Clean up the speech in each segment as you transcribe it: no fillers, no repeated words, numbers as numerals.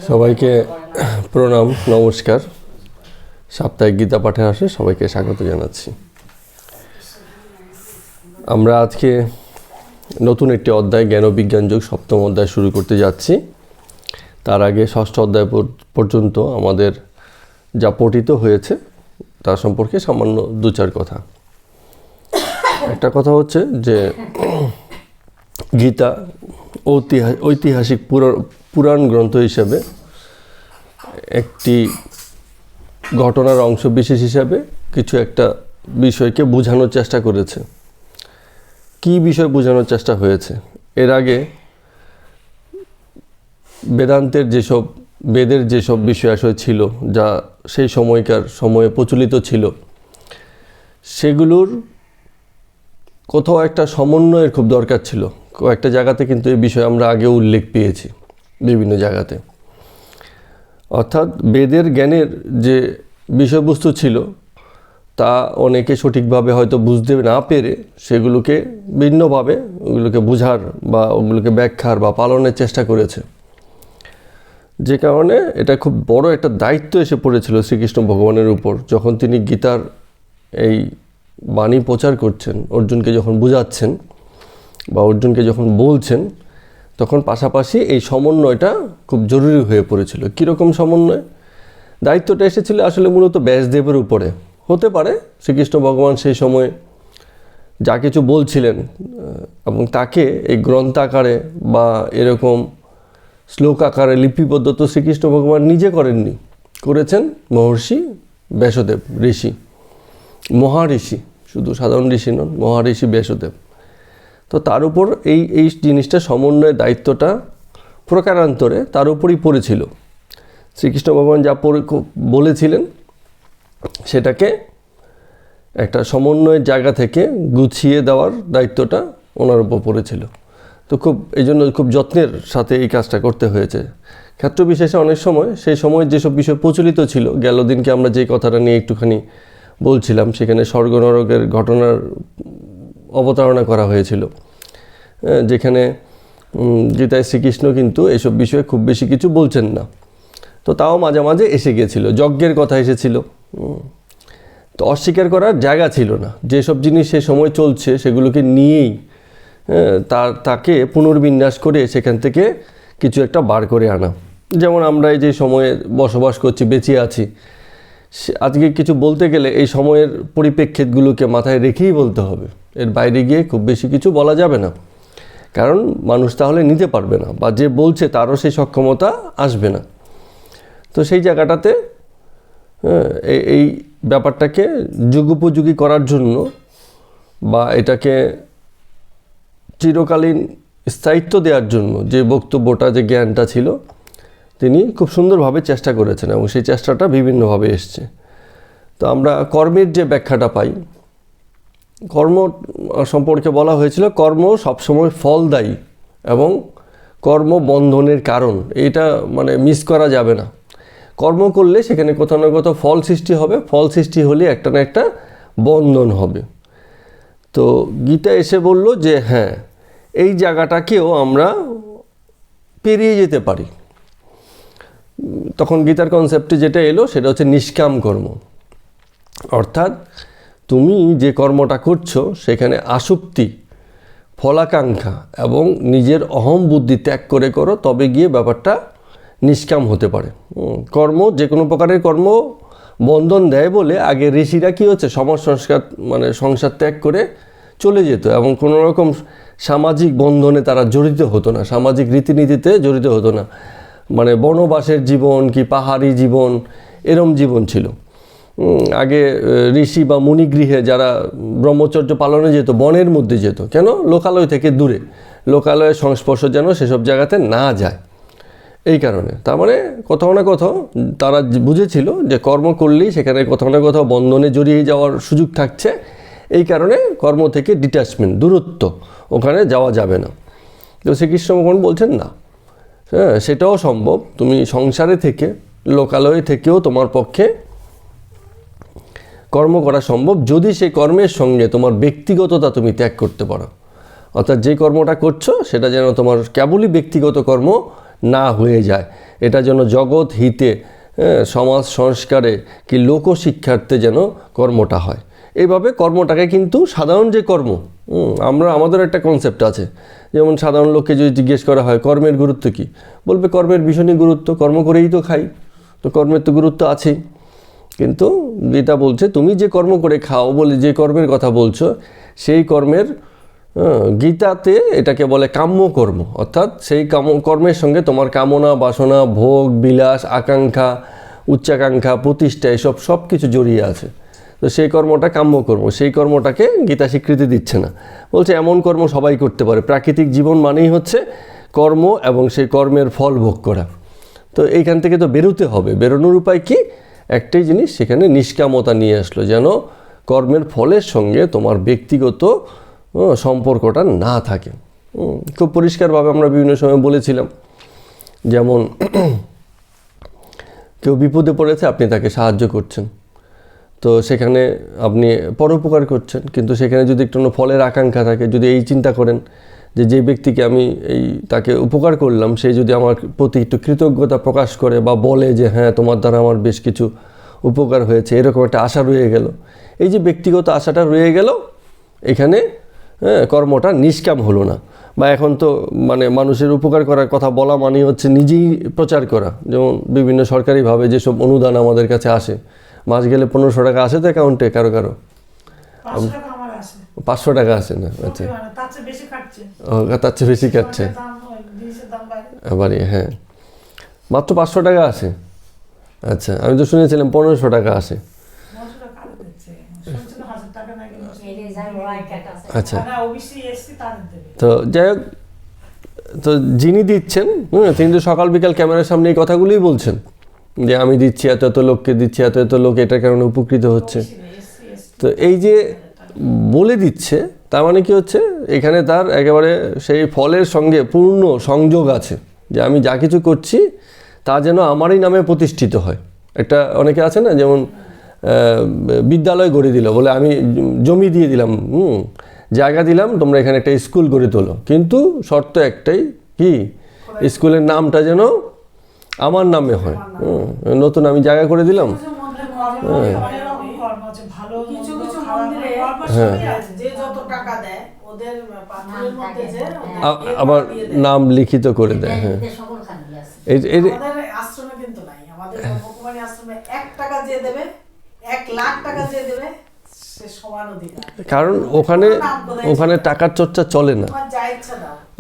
সবাইকে প্রণাম, নমস্কার। সাপ্তাহিক গীতা পাঠে আসে সবাইকে স্বাগত জানাচ্ছি। আমরা আজকে নতুন একটি অধ্যায় জ্ঞান ও বিজ্ঞান যোগ সপ্তম অধ্যায় শুরু করতে যাচ্ছি। তার আগে ষষ্ঠ অধ্যায় পর্যন্ত আমাদের যা পঠিত হয়েছে তার সম্পর্কে সামান্য দু চার কথা। একটা কথা হচ্ছে যে গীতা ঐতিহাসিক পুরাণ গ্রন্থ হিসাবে একটি ঘটনার অংশ বিশেষ হিসাবে কিছু একটা বিষয়কে বোঝানোর চেষ্টা করেছে। কি বিষয় বোঝানোর চেষ্টা হয়েছে? এর আগে বেদান্তের বেদের যেসব বিষয় আসলে ছিল, যা সেই সময়ে প্রচলিত ছিল, সেগুলোর কোথাও একটা সমন্বয়ের খুব দরকার ছিল। কয়েকটা জায়গাতে কিন্তু এই বিষয়ে আমরা আগে উল্লেখ পেয়েছি বিভিন্ন জায়গাতে। অর্থাৎ বেদের জ্ঞানের যে বিষয়বস্তু ছিল তা অনেকে সঠিকভাবে হয়তো বুঝতে না পেরে সেগুলোকে ভিন্নভাবে ওগুলোকে বোঝার বা ওগুলোকে ব্যাখ্যার বা পালনের চেষ্টা করেছে, যে কারণে এটা খুব বড় একটা দায়িত্ব এসে পড়েছিল শ্রীকৃষ্ণ ভগবানের উপর। যখন তিনি গীতার এই বাণী প্রচার করছেন, অর্জুনকে যখন বোঝাচ্ছেন বা অর্জুনকে যখন বলছেন, তখন পাশাপাশি এই সমন্বয়টা খুব জরুরি হয়ে পড়েছিল। কীরকম সমন্বয়? দায়িত্বটা এসেছিল আসলে মূলত ব্যাসদেবের উপরে। হতে পারে শ্রীকৃষ্ণ ভগবান সেই সময় যা কিছু বলছিলেন এবং তাকে এই গ্রন্থ আকারে বা এরকম শ্লোক আকারে লিপিবদ্ধ তো শ্রীকৃষ্ণ ভগবান নিজে করেননি, করেছেন মহর্ষি ব্যাসদেব, ঋষি, মহাঋষি, শুধু সাধারণ ঋষি নন, মহাঋষি ব্যাসদেব। তো তার উপর এই জিনিসটা সমন্বয়ের দায়িত্বটা প্রকারান্তরে তার উপরই পড়েছিল। শ্রীকৃষ্ণ ভগবান যা বলেছিলেন সেটাকে একটা সমন্বয়ের জায়গা থেকে গুছিয়ে দেওয়ার দায়িত্বটা ওনার উপর পড়েছিল। তো এই জন্য খুব যত্নের সাথে এই কাজটা করতে হয়েছে। ক্ষেত্র বিশেষে অনেক সময় সেই সময় যেসব বিষয় প্রচলিত ছিল, গেল দিনকে আমরা যে কথাটা নিয়ে একটুখানি বলছিলাম, সেখানে স্বর্গ নরকের ঘটনার অবতারণা করা হয়েছিল, যেখানে গীতায় শ্রীকৃষ্ণ কিন্তু এসব বিষয়ে খুব বেশি কিছু বলছেন না। তো তাও মাঝে মাঝে এসে গিয়েছিল, যজ্ঞের কথা এসেছিল। তো অস্বীকার করার জায়গা ছিল না। যেসব জিনিস সে সময় চলছে সেগুলোকে নিয়েই তাকে পুনর্বিন্যাস করে সেখান থেকে কিছু একটা বার করে আনা। যেমন আমরা এই যে সময়ে বসবাস করছি, বেঁচে আছি, আজকে কিছু বলতে গেলে এই সময়ের পরিপ্রেক্ষিতগুলোকে মাথায় রেখেই বলতে হবে। এর বাইরে গিয়ে খুব বেশি কিছু বলা যাবে না, কারণ মানুষ তাহলে নিতে পারবে না, বা যে বলছে তারও সেই সক্ষমতা আসবে না। তো সেই জায়গাটাতে এই ব্যাপারটাকে যুগোপযোগী করার জন্য বা এটাকে চিরকালীন স্থায়িত্ব দেওয়ার জন্য যে বক্তব্যটা, যে জ্ঞানটা ছিল, তিনি খুব সুন্দরভাবে চেষ্টা করেছেন এবং সেই চেষ্টাটা বিভিন্নভাবে এসছে। তো আমরা কর্মের যে ব্যাখ্যাটা পাই, কর্ম সম্পর্কে বলা হয়েছিল কর্ম সবসময় ফলদায়ী এবং কর্ম বন্ধনের কারণ। এটা মিস করা যাবে না। কর্ম করলে সেখানে কোথাও না কোথাও ফল সৃষ্টি হবে, ফল সৃষ্টি হলে একটা না একটা বন্ধন হবে। তো গীতা এসে বলল যে হ্যাঁ, এই জায়গাটাকেও আমরা পেরিয়ে যেতে পারি। তখন গীতার কনসেপ্টে যেটা এলো সেটা হচ্ছে নিষ্কাম কর্ম। অর্থাৎ তুমি যে কর্মটা করছো সেখানে আসক্তি, ফলাকাঙ্ক্ষা এবং নিজের অহম বুদ্ধি ত্যাগ করে করো, তবে গিয়ে ব্যাপারটা নিষ্কাম হতে পারে। কর্ম, যে কোনো প্রকারের কর্ম বন্ধন দেয় বলে আগে ঋষিরা কী হচ্ছে, সমাজ সংস্কার সংসার ত্যাগ করে চলে যেত এবং কোনো রকম সামাজিক বন্ধনে তারা জড়িত হতো না, সামাজিক রীতিনীতিতে জড়িত হতো না। বনবাসের জীবন কি পাহাড়ি জীবন, এরম জীবন ছিল আগে। ঋষি বা মুনিগৃহে যারা ব্রহ্মচর্য পালনে যেত, বনের মধ্যে যেত। কেন? লোকালয় থেকে দূরে, লোকালয়ের সংস্পর্শ যেন সেসব জায়গাতে না যায়, এই কারণে। তার কোথাও না কোথাও তারা বুঝেছিল যে কর্ম করলেই সেখানে কোথাও না কোথাও বন্ধনে জড়িয়ে যাওয়ার সুযোগ থাকছে। এই কারণে কর্ম থেকে ডিট্যাচমেন্ট, দূরত্ব, ওখানে যাওয়া যাবে না। তো শ্রীকৃষ্ণ ভগবান বলছেন না, হ্যাঁ, সেটাও সম্ভব। তুমি সংসারে থেকে, লোকালয়ে থেকেও তোমার পক্ষে কর্ম করা সম্ভব, যদি সেই কর্মের সঙ্গে তোমার ব্যক্তিগততা তুমি ত্যাগ করতে পারো। অর্থাৎ যে কর্মটা করছো সেটা যেন তোমার কেবলই ব্যক্তিগত কর্ম না হয়ে যায়। এটা যেন জগৎ হিতে, সমাজ সংস্কারে কি লোকশিক্ষার্থে যেন কর্মটা হয়। এইভাবে কর্মটাকে কিন্তু সাধারণ যে কর্ম, আমাদের একটা কনসেপ্ট আছে, যেমন সাধারণ লোককে যদি জিজ্ঞেস করা হয় কর্মের গুরুত্ব কী, বলবে কর্মের ভীষণই গুরুত্ব, কর্ম করেই তো খাই, তো কর্মের তো গুরুত্ব আছেই। কিন্তু গীতা বলছে তুমি যে কর্ম করে খাও বলে যে কর্মের কথা বলছো, সেই কর্মের গীতাতে এটাকে বলে কাম্য কর্ম, অর্থাৎ সেই কর্মের সঙ্গে তোমার কামনা, বাসনা, ভোগ, বিলাস, আকাঙ্ক্ষা, উচ্চাকাঙ্ক্ষা, প্রতিষ্ঠা, এসব সব কিছু জড়িয়ে আছে। তো সেই কর্মটা কাম্য কর্ম, সেই কর্মটাকে গীতা স্বীকৃতি দিচ্ছে না, বলছে এমন কর্ম সবাই করতে পারে। প্রাকৃতিক জীবন মানেই হচ্ছে কর্ম এবং সেই কর্মের ফল ভোগ করা। তো এইখান থেকে তো বেরোতে হবে। বেরোনোর উপায় কি? একটাই জিনিস, সেখানে নিষ্কামতা নিয়ে আসলো, যেন কর্মের ফলের সঙ্গে তোমার ব্যক্তিগত সম্পর্কটা না থাকে। খুব পরিষ্কারভাবে আমরা বিভিন্ন সময় বলেছিলাম, যেমন কেউ বিপদে পড়েছে, আপনি তাকে সাহায্য করছেন, তো সেখানে আপনি পরোপকার করছেন, কিন্তু সেখানে যদি একটু ফলের আকাঙ্ক্ষা থাকে, যদি এই চিন্তা করেন যে ব্যক্তিকে আমি তাকে উপকার করলাম, সে যদি আমার প্রতি একটু কৃতজ্ঞতা প্রকাশ করে বা বলে যে হ্যাঁ তোমার দ্বারা আমার বেশ কিছু উপকার হয়েছে, এরকম একটা আশা রয়ে গেল, এই যে ব্যক্তিগত আশাটা রয়ে গেল, এখানে কর্মটা নিষ্কাম হলো না। বা এখন তো মানুষের উপকার করার কথা বলা মানে হচ্ছে নিজেই প্রচার করা। যেমন বিভিন্ন সরকারিভাবে যেসব অনুদান আমাদের কাছে আসে, মাস গেলে 1500 টাকা আসে তো অ্যাকাউন্টে, কারো 500 টাকা আসে না। আচ্ছা, তার চেয়ে বেশি কাটছে এবারে। হ্যাঁ, মাত্র 500 টাকা আসে। আচ্ছা, আমি তো শুনেছিলাম 1500 টাকা আসে। আচ্ছা, তো যাই হোক, তো যিনি দিচ্ছেন তিনি তো সকাল বিকাল ক্যামেরার সামনে এই কথাগুলোই বলছেন যে আমি দিচ্ছি, এত এত লোককে দিচ্ছি, এত এত লোক এটার কারণে উপকৃত হচ্ছে। তো এই যে বলে দিচ্ছে, তার মানে কি হচ্ছে, এখানে তার একেবারে সেই ফলের সঙ্গে পূর্ণ সংযোগ আছে, যে আমি যা কিছু করছি তা যেন আমারই নামে প্রতিষ্ঠিত হয়। একটা অনেকে আছে না, যেমন বিদ্যালয় গড়ে দিল, বলে আমি জমি দিয়ে দিলাম, জায়গা দিলাম, তোমরা এখানে একটা স্কুল গড়ে তোলো, কিন্তু শর্ত একটাই, কি স্কুলের নামটা যেন আমার নামে হয়। নতুন আমি জায়গা করে দিলাম, হ্যাঁ, আবার নাম লিখিত করে দেয়। হ্যাঁ, কারণ ওখানে টাকার চর্চা চলে না,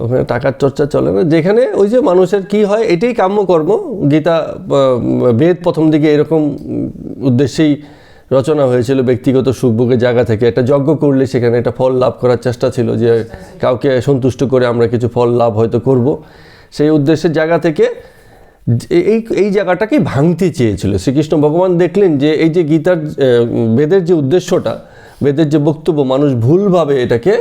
ওখানে টাকার চর্চা চলে না। যেখানে ওই যে মানুষের কি হয়, এটাই কাম্যকর্ম। গীতা, বেদ প্রথম দিকে এরকম উদ্দেশ্যেই রচনা হয়েছিল, ব্যক্তিগত সুখভোগের জায়গা থেকে। একটা যজ্ঞ করলে সেখানে একটা ফল লাভ করার চেষ্টা ছিল, যে কাউকে সন্তুষ্ট করে আমরা কিছু ফল লাভ হয়তো করব, সেই উদ্দেশ্যের জায়গা থেকে এই জায়গাটাকেই ভাঙতে চেয়েছিল শ্রীকৃষ্ণ ভগবান। দেখলেন যে এই যে গীতার, বেদের যে উদ্দেশ্যটা, বেদের যে বক্তব্য, মানুষ ভুলভাবে এটাকে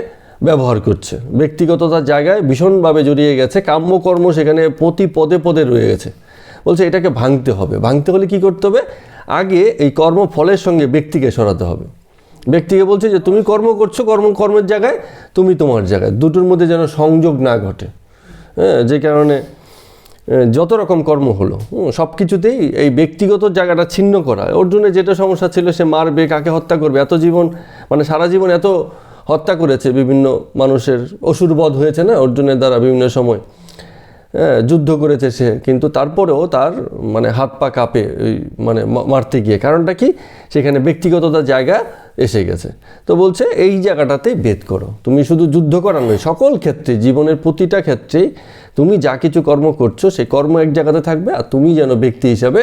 ব্যবহার করছে, ব্যক্তিগততার জায়গায় ভীষণভাবে জড়িয়ে গেছে, কাম্যকর্ম সেখানে প্রতি পদে পদে রয়ে গেছে। বলছে এটাকে ভাঙতে হবে। ভাঙতে হলে কি করতে হবে? আগে এই কর্মফলের সঙ্গে ব্যক্তিকে সরাতে হবে। ব্যক্তিকে বলছে যে তুমি কর্ম করছো, কর্মের জায়গায়, তুমি তোমার জায়গায়, দুটোর মধ্যে যেন সংযোগ না ঘটে। হ্যাঁ, যে কারণে যত রকম কর্ম হলো, সব কিছুতেই এই ব্যক্তিগত জায়গাটা ছিন্ন করা। অর্জুনের যেটা সমস্যা ছিল, সে মারবে, কাকে হত্যা করবে, এত জীবন, সারা জীবন এত হত্যা করেছে, বিভিন্ন মানুষের অসুরবধ হয়েছে না অর্জুনের দ্বারা, বিভিন্ন সময় যুদ্ধ করেছে সে, কিন্তু তারপরেও তার হাত পা কাঁপে মারতে গিয়ে। কারণটা কি? সেখানে ব্যক্তিগততার জায়গা এসে গেছে। তো বলছে এই জায়গাটাতেই ভেদ করো। তুমি শুধু যুদ্ধ করা নয়, সকল ক্ষেত্রে, জীবনের প্রতিটা ক্ষেত্রেই তুমি যা কিছু কর্ম করছো, সেই কর্ম এক জায়গাতে থাকবে, আর তুমি যেন ব্যক্তি হিসাবে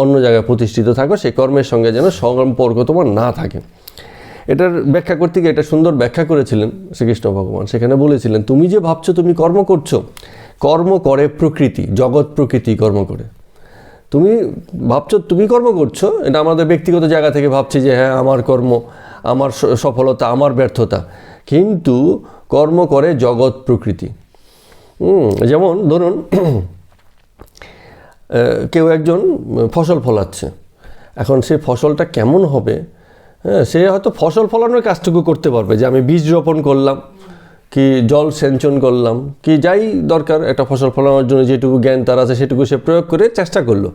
অন্য জায়গায় প্রতিষ্ঠিত থাকো, সেই কর্মের সঙ্গে যেন সম্পর্ক তোমার না থাকে। এটার ব্যাখ্যা করতে গিয়ে এটা সুন্দর ব্যাখ্যা করেছিলেন শ্রীকৃষ্ণ ভগবান। সেখানে বলেছিলেন, তুমি যে ভাবছো তুমি কর্ম করছো, কর্ম করে প্রকৃতি, জগৎ প্রকৃতি কর্ম করে। তুমি ভাবছো তুমি কর্ম করছো, এটা আমাদের ব্যক্তিগত জায়গা থেকে ভাবছি যে হ্যাঁ আমার কর্ম, আমার সফলতা, আমার ব্যর্থতা, কিন্তু কর্ম করে জগৎ প্রকৃতি। যেমন ধরুন, কেউ একজন ফসল ফলাচ্ছে, এখন সেই ফসলটা কেমন হবে, হ্যাঁ, সে হয়তো ফসল ফলানোর কাজটুকু করতে পারবে, যে আমি বীজ রোপণ করলাম, কি জল সেচন করলাম, কি যাই দরকার একটা ফসল ফলানোর জন্য যেটুকু জ্ঞান তার আছে সেটুকু সে প্রয়োগ করে চেষ্টা করলো,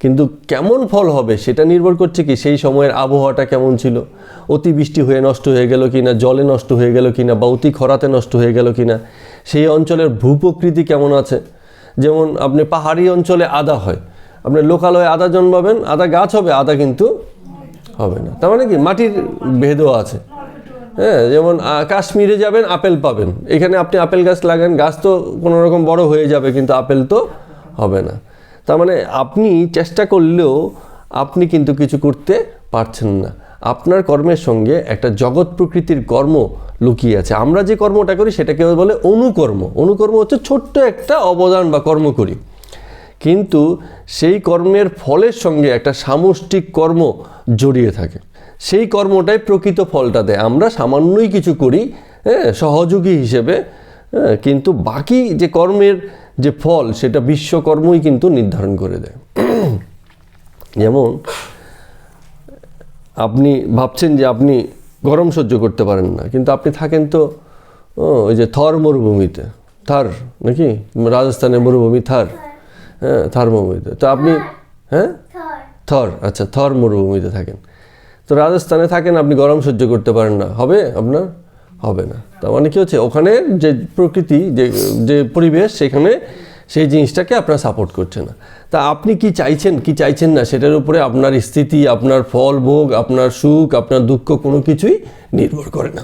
কিন্তু কেমন ফল হবে সেটা নির্ভর করছে কি সেই সময়ের আবহাওয়াটা কেমন ছিল, অতিবৃষ্টি হয়ে নষ্ট হয়ে গেল কিনা, জলে নষ্ট হয়ে গেল কিনা, বা অতি খরাতে নষ্ট হয়ে গেল কিনা, সেই অঞ্চলের ভূপ্রকৃতি কেমন আছে। যেমন আপনি পাহাড়ি অঞ্চলে আদা হয়, আপনি লোকালয়ে আদা জন্মাবেন, আদা গাছ হবে, আদা কিন্তু হবে না। তার মানে কি মাটির ভেদও আছে। হ্যাঁ, যেমন কাশ্মীরে যাবেন আপেল পাবেন, এখানে আপনি আপেল গাছ লাগান, গাছ তো কোনো রকম বড় হয়ে যাবে কিন্তু আপেল তো হবে না। তার মানে আপনি চেষ্টা করলেও আপনি কিন্তু কিছু করতে পারছেন না। আপনার কর্মের সঙ্গে একটা জগৎ প্রকৃতির কর্ম লুকিয়ে আছে। আমরা যে কর্মটা করি সেটাকে বলে অনুকর্ম। অনুকর্ম হচ্ছে ছোট্ট একটা অবদান বা কর্ম করি, কিন্তু সেই কর্মের ফলের সঙ্গে একটা সামষ্টিক কর্ম জড়িয়ে থাকে, সেই কর্মটাই প্রকৃত ফলটা দেয়। আমরা সামান্যই কিছু করি, হ্যাঁ, সহযোগী হিসেবে, হ্যাঁ, কিন্তু বাকি যে কর্মের যে ফল সেটা বিশ্বকর্মই কিন্তু নির্ধারণ করে দেয়। যেমন আপনি ভাবছেন যে আপনি গরম সহ্য করতে পারেন না, কিন্তু আপনি থাকেন তো ওই যে থর মরুভূমিতে, থার নাকি রাজস্থানের মরুভূমি থার, হ্যাঁ, থার মরুভূমিতে। তো আপনি, হ্যাঁ, থর, আচ্ছা, থর মরুভূমিতে থাকেন, তো রাজস্থানে থাকেন, আপনি গরম সহ্য করতে পারেন না, হবে আপনার? হবে না। তার মানে কি হচ্ছে, ওখানে যে প্রকৃতি, যে পরিবেশ, সেখানে সেই জিনিসটাকে আপনার সাপোর্ট করছে না। তা আপনি কি চাইছেন কি চাইছেন না সেটার উপরে আপনার স্থিতি, আপনার ফল ভোগ, আপনার সুখ, আপনার দুঃখ কোনো কিছুই নির্ভর করে না।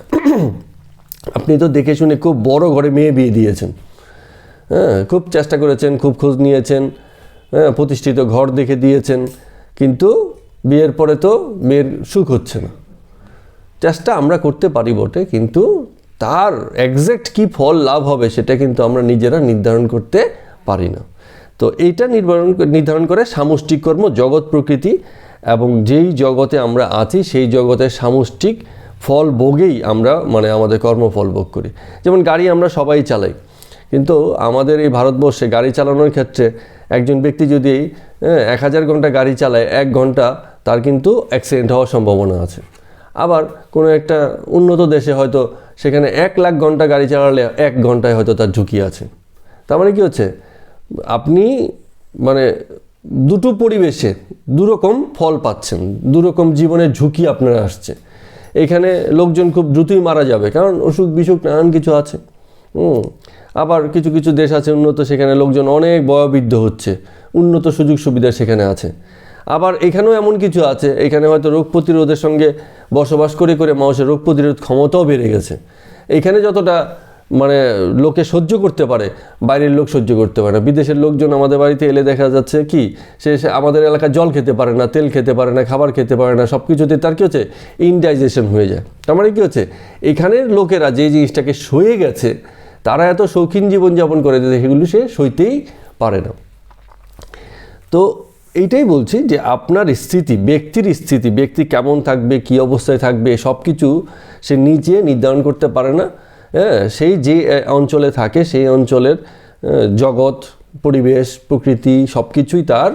আপনি তো দেখে শুনে খুব বড় ঘরে মেয়ে বিয়ে দিয়েছেন, হ্যাঁ, খুব চেষ্টা করেছেন, খুব খোঁজ নিয়েছেন, হ্যাঁ, প্রতিষ্ঠিত ঘর দেখে দিয়েছেন, কিন্তু বিয়ের পরে তো মেয়ের সুখ হচ্ছে না। চেষ্টা আমরা করতে পারি বটে, কিন্তু তার এক্স্যাক্ট কী ফল লাভ হবে সেটা কিন্তু আমরা নিজেরা নির্ধারণ করতে পারি না। তো এইটা নির্ধারণ করে সামষ্টিক কর্ম, জগৎ প্রকৃতি, এবং যেই জগতে আমরা আছি সেই জগতের সামষ্টিক ফল ভোগেই আমরা মানে আমাদের কর্মফল ভোগ করি। যেমন গাড়ি আমরা সবাই চালাই, কিন্তু আমাদের এই ভারতবর্ষে গাড়ি চালানোর ক্ষেত্রে একজন ব্যক্তি যদি 1000 ঘন্টা গাড়ি চালায়, 1 ঘন্টা তার কিন্তু অ্যাক্সিডেন্ট হওয়ার সম্ভাবনা আছে। আবার কোনো একটা উন্নত দেশে হয়তো সেখানে 1 লাখ ঘন্টা গাড়ি চালালে 1 ঘন্টায় হয়তো তার ঝুঁকি আছে। তার মানে কি হচ্ছে, আপনি মানে দুটো পরিবেশে দুরকম ফল পাচ্ছেন, দুরকম জীবনের ঝুঁকি আপনার আসছে। এখানে লোকজন খুব দ্রুতই মারা যাবে, কারণ অসুখ বিসুখ নানান কিছু আছে। আবার কিছু কিছু দেশ আছে উন্নত, সেখানে লোকজন অনেক বয়োবৃদ্ধ হচ্ছে, উন্নত সুযোগ সুবিধা সেখানে আছে। আবার এখানেও এমন কিছু আছে, এখানে হয়তো রোগ প্রতিরোধের সঙ্গে বসবাস করে করে মানুষের রোগ প্রতিরোধ ক্ষমতাও বেড়ে গেছে। এখানে যতটা মানে লোকে সহ্য করতে পারে, বাইরের লোক সহ্য করতে পারে না। বিদেশের লোকজন আমাদের বাড়িতে এলে দেখা যাচ্ছে কি, সে আমাদের এলাকায় জল খেতে পারে না, তেল খেতে পারে না, খাবার খেতে পারে না, সব কিছুতে তার কী হচ্ছে, ইনডাইজেশন হয়ে যায়। তার মানে কী হচ্ছে, এখানের লোকেরা যে জিনিসটাকে সয়ে গেছে, তারা এত শৌখিন জীবনযাপন করে দিতে, সেগুলো সে সইতেই পারে না। তো এইটাই বলছি যে আপনার স্থিতি, ব্যক্তির স্থিতি, ব্যক্তি কেমন থাকবে, কী অবস্থায় থাকবে, সব কিছু সে নিজে নির্ধারণ করতে পারে না। হ্যাঁ, সেই যে অঞ্চলে থাকে সেই অঞ্চলের জগৎ, পরিবেশ, প্রকৃতি সব কিছুই তার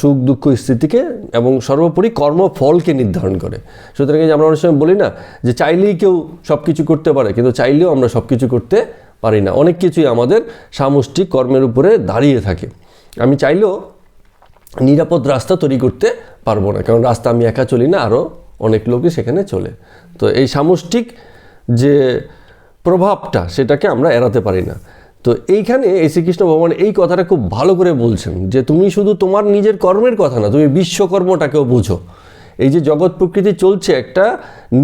সুখ দুঃখ স্থিতিকে এবং সর্বোপরি কর্মফলকে নির্ধারণ করে। সুতরাং আমরা অনেক সময় বলি না যে চাইলেই কেউ সব কিছু করতে পারে, কিন্তু চাইলেও আমরা সব কিছু করতে পারি না। অনেক কিছুই আমাদের সামষ্টিক কর্মের উপরে দাঁড়িয়ে থাকে। আমি চাইলেও নিরাপদ রাস্তা তৈরি করতে পারবো না, কারণ রাস্তা আমি একা চলি না, আরও অনেক লোকই সেখানে চলে। তো এই সামষ্টিক যে প্রভাবটা, সেটাকে আমরা এড়াতে পারি না। তো এইখানে এই শ্রীকৃষ্ণ ভগবান এই কথাটা খুব ভালো করে বলছেন যে তুমি শুধু তোমার নিজের কর্মের কথা না, তুমি বিশ্বকর্মটাকেও বুঝো। এই যে জগৎ প্রকৃতি চলছে একটা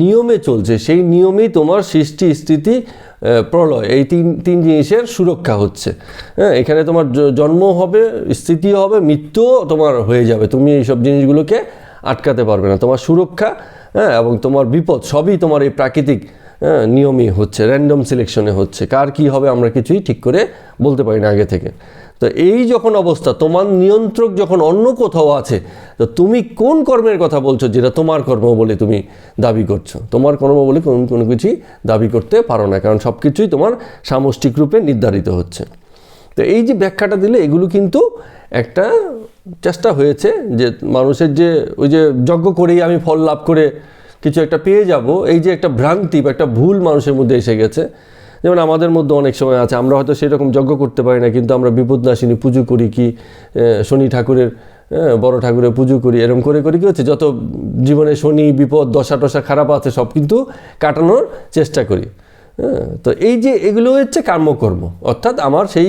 নিয়মে চলছে, সেই নিয়মেই তোমার সৃষ্টি, স্থিতি, প্রলয়, এই তিন জিনিসের সুরক্ষা হচ্ছে। হ্যাঁ, এখানে তোমার জন্ম হবে, স্থিতি হবে, মৃত্যুও তোমার হয়ে যাবে। তুমি এইসব জিনিসগুলোকে আটকাতে পারবে না। তোমার সুরক্ষা, হ্যাঁ, এবং তোমার বিপদ সবই তোমার এই প্রাকৃতিক নিয়মই হচ্ছে, র্যান্ডম সিলেকশনে হচ্ছে। কার কি হবে আমরা কিছুই ঠিক করে বলতে পারি না আগে থেকে। তো এই যখন অবস্থা, তোমার নিয়ন্ত্রক যখন অন্য কোথাও আছে, তো তুমি কোন কর্মের কথা বলছো যেটা তোমার কর্ম বলে তুমি দাবি করছো? তোমার কর্ম বলে কোনো কিছুই দাবি করতে পারো না, কারণ সব কিছুই তোমার সামষ্টিক রূপে নির্ধারিত হচ্ছে। তো এই যে ব্যাখ্যাটা দিলে, এগুলো কিন্তু একটা চেষ্টা হয়েছে যে মানুষের যে ওই যে যজ্ঞ করেই আমি ফল লাভ করে কিছু একটা পেয়ে যাব, এই যে একটা ভ্রান্তি বা একটা ভুল মানুষের মধ্যে এসে গেছে। যেমন আমাদের মধ্যে অনেক সময় আছে, আমরা হয়তো সেরকম যজ্ঞ করতে পারি না, কিন্তু আমরা বিপদনাশিনী পুজো করি, কি শনি ঠাকুরের, বড় ঠাকুরের পুজো করি, এরকম করে করে কি হচ্ছে, যত জীবনে শনি বিপদ দশা টশা খারাপ আছে সব কিন্তু কাটানোর চেষ্টা করি। তো এই যে এগুলো হচ্ছে কর্মকর্ম, অর্থাৎ আমার সেই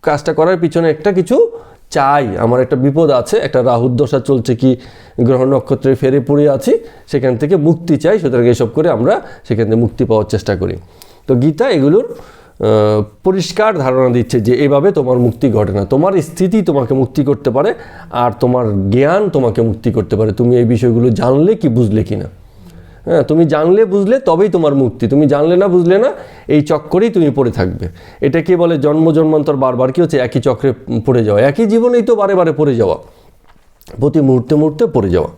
কাজটা করার পিছনে একটা কিছু চাই, আমার একটা বিপদ আছে, একটা রাহুর দশা চলছে, কি গ্রহ নক্ষত্রে ফেরে পড়ে আছি, সেখান থেকে মুক্তি চাই, সুতরাং এসব করে আমরা সেখান থেকে মুক্তি পাওয়ার চেষ্টা করি। তো গীতা এগুলোর পরিষ্কার ধারণা দিচ্ছে যে এভাবে তোমার মুক্তি ঘটে না, তোমার স্থিতি তোমাকে মুক্তি করতে পারে, আর তোমার জ্ঞান তোমাকে মুক্তি করতে পারে, তুমি এই বিষয়গুলো জানলে কি বুঝলে কি না। হ্যাঁ, তুমি জানলে বুঝলে তবেই তোমার মুক্তি, তুমি জানলে না বুঝলে না, এই চক্করেই তুমি পড়ে থাকবে। এটাকে বলে জন্ম জন্মান্তর বারবার কি হচ্ছে, একই চক্রে পড়ে যাওয়া, একই জীবনেই তো বারে বারে পড়ে যাওয়া, প্রতি মুহূর্তে মুহূর্তে পড়ে যাওয়া।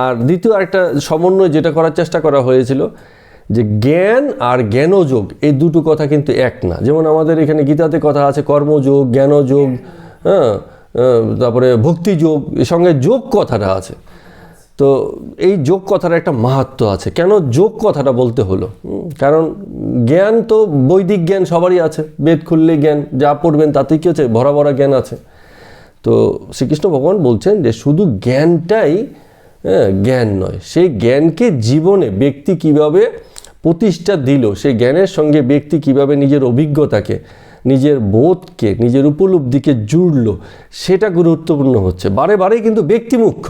আর দ্বিতীয় আরেকটা সমন্বয় যেটা করার চেষ্টা করা হয়েছিল, যে জ্ঞান আর জ্ঞানযোগ এই দুটো কথা কিন্তু এক না। যেমন আমাদের এখানে গীতাতে কথা আছে কর্মযোগ, জ্ঞানযোগ, হ্যাঁ, তারপরে ভক্তিযোগ, এর সঙ্গে যোগ কথাটা আছে। তো এই যোগ কথার একটা মাহাত্ম্য আছে। কেন যোগ কথাটা বলতে হলো? কারণ জ্ঞান তো বৈদিক জ্ঞান সবারই আছে, বেদ খুললে জ্ঞান, যা পড়বেন তাতেই কি হচ্ছে, ভরা ভরা জ্ঞান আছে। তো শ্রীকৃষ্ণ ভগবান বলছেন যে শুধু জ্ঞানটাই জ্ঞান নয়, সেই জ্ঞানকে জীবনে ব্যক্তি কিভাবে প্রতিষ্ঠা দিল, সেই জ্ঞানের সঙ্গে ব্যক্তি কিভাবে নিজের অভিজ্ঞতাকে, নিজের বোধকে, নিজের উপলব্ধিকে জুড়ল, সেটা গুরুত্বপূর্ণ হচ্ছে। বারে বারেই কিন্তু ব্যক্তি মুখ্য,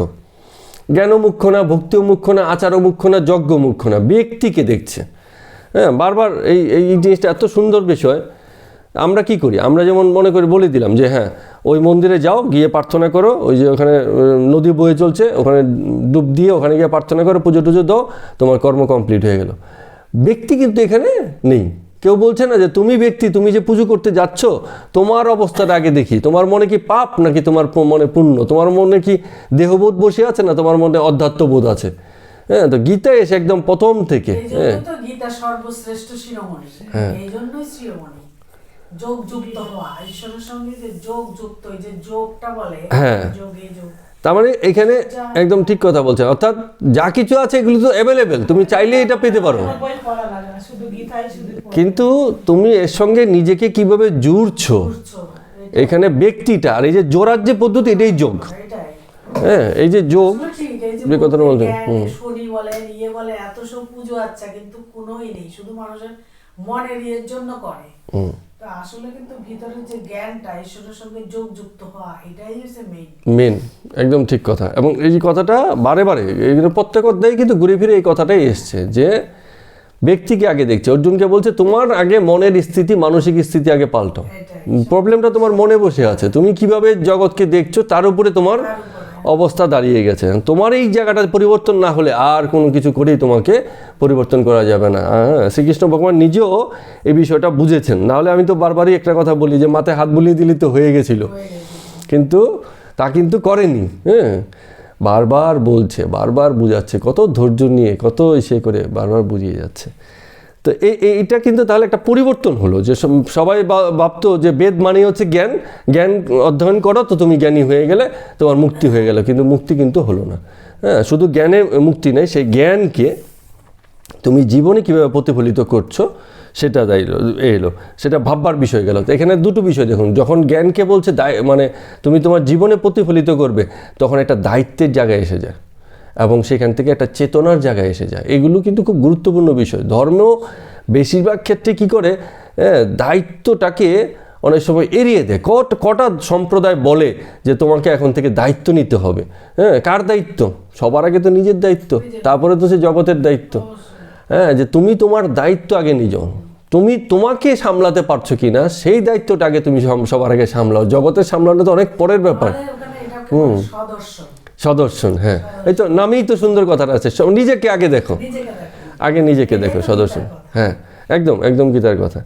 জ্ঞানও মুখ্য না, ভক্তিও মুখ্য না, আচারও মুখ্য না, যজ্ঞ মুখ্য না, ব্যক্তিকে দেখছে। হ্যাঁ, বারবার এই এই জিনিসটা এত সুন্দর বিষয়। আমরা কি করি, আমরা যেমন মনে করি, বলে দিলাম যে হ্যাঁ ওই মন্দিরে যাও, গিয়ে প্রার্থনা করো, ওই যে ওখানে নদী বয়ে চলছে, ওখানে ডুব দিয়ে ওখানে গিয়ে প্রার্থনা করো, পুজো টুজো দাও, তোমার কর্ম কমপ্লিট হয়ে গেল। ব্যক্তি কিন্তু এখানে নেই। কেউ বলছে না যে তুমি ব্যক্তি, তুমি যে পুজো করতে যাচ্ছ, তোমার অবস্থাটা আগে দেখি, তোমার মনে কি পাপ নাকি তোমার মনে পুণ্য, তোমার মনে কি দেহবোধ বসে আছে না তোমার মনে অধ্যাত্মবোধ আছে। হ্যাঁ, তো গীতা এসে একদম প্রথম থেকে, হ্যাঁ, গীতা সর্বশ্রেষ্ঠ শিরোমণি, এই জন্যই শিরোমণি। যোগ যুক্ত হওয়া, ঈশ্বরের সঙ্গে যে যোগ যুক্ত, এই যে যোগটা বলে, হ্যাঁ, যোগে যোগ, তার মানে এখানে একদম ঠিক কথা বলছেন। অর্থাৎ যা কিছু আছে এগুলো তো অ্যাভেলেবেল, তুমি চাইলে এটা পেতে পারো, কিন্তু তুমি এর সঙ্গে নিজেকে কিভাবে জুড়ছো, এখানে ব্যক্তিটা, আর এই যে জোড়ার যে পদ্ধতি, এটাই যোগ। হ্যাঁ, এই যে যোগ যে কথাটা বলছেন, শনি বলেন, ইয়ে বলে, এত সব পুজো আচ্ছা, কিন্তু কোনোই নেই, শুধু মানুষের মনের ইয়ের জন্য করে। আসলে কিন্তু ভিতরের যে জ্ঞানটা, ঈশ্বরের সঙ্গে যোগ যুক্ত হওয়া, এটাই হচ্ছে মেইন। একদম ঠিক কথা। এবং এই যে কথাটা বারে বারে এইগুলো প্রত্যেক অধ্যায়ে কিন্তু ঘুরে ফিরে এই কথাটাই এসছে, যে ব্যক্তিকে আগে দেখছে। অর্জুনকে বলছে তোমার আগে মনের স্থিতি, মানসিক স্থিতি আগে পাল্টাও। প্রবলেমটা তোমার মনে বসে আছে, তুমি কিভাবে জগৎকে দেখছো তার উপরে তোমার অবস্থা দাঁড়িয়ে গেছে। তোমার এই জায়গাটা পরিবর্তন না হলে আর কোনো কিছু করেই তোমাকে পরিবর্তন করা যাবে না। শ্রীকৃষ্ণ ভগবান নিজেও এই বিষয়টা বুঝেছেন। নাহলে আমি তো বারবারই একটা কথা বলি যে মাথায় হাত বুলিয়ে দিলে তো হয়ে গেছিল, কিন্তু তা কিন্তু করেনি। হ্যাঁ, বারবার বলছে, বারবার বুঝাচ্ছে, কত ধৈর্য নিয়ে, কত ইসে করে বারবার বুঝিয়ে যাচ্ছে। তো এইটা কিন্তু তাহলে একটা পরিবর্তন হলো, যে সবাই ভাবতো যে বেদ মানে হচ্ছে জ্ঞান, জ্ঞান অধ্যয়ন করো তো তুমি জ্ঞানী হয়ে গেলে, তোমার মুক্তি হয়ে গেল। কিন্তু মুক্তি কিন্তু হলো না। হ্যাঁ, শুধু জ্ঞানে মুক্তি নেই, সেই জ্ঞানকে তুমি জীবনে কীভাবে প্রতিফলিত করছো সেটা এলো, সেটা ভাববার বিষয় গেল। তো এখানে দুটো বিষয় দেখুন, যখন জ্ঞানকে বলছে মানে তুমি তোমার জীবনে প্রতিফলিত করবে, তখন একটা দায়িত্বের জায়গায় এসে যায়, এবং সেখান থেকে একটা চেতনার জায়গায় এসে যায়। এগুলো কিন্তু খুব গুরুত্বপূর্ণ বিষয়। ধর্ম বেশিরভাগ ক্ষেত্রে কি করে, দায়িত্বটাকে অনেক সময় এড়িয়ে দেয়। কটা সম্প্রদায় বলে যে তোমাকে এখন থেকে দায়িত্ব নিতে হবে। হ্যাঁ, কার দায়িত্ব? সবার আগে তো নিজের দায়িত্ব, তারপরে তো সে জগতের দায়িত্ব। হ্যাঁ, যে তুমি তোমার দায়িত্ব আগে নিজ, তুমি তোমাকে সামলাতে পারছো কি না সেই দায়িত্বটা আগে তুমি সবার আগে সামলাও। জগতের সামলানো তো অনেক পরের ব্যাপার। সদর্শন, হ্যাঁ, এই তো নামেই তো সুন্দর কথাটা আছে, নিজেকে আগে দেখো, আগে নিজেকে দেখো, সদর্শন। হ্যাঁ, একদম একদম গীতার কথা।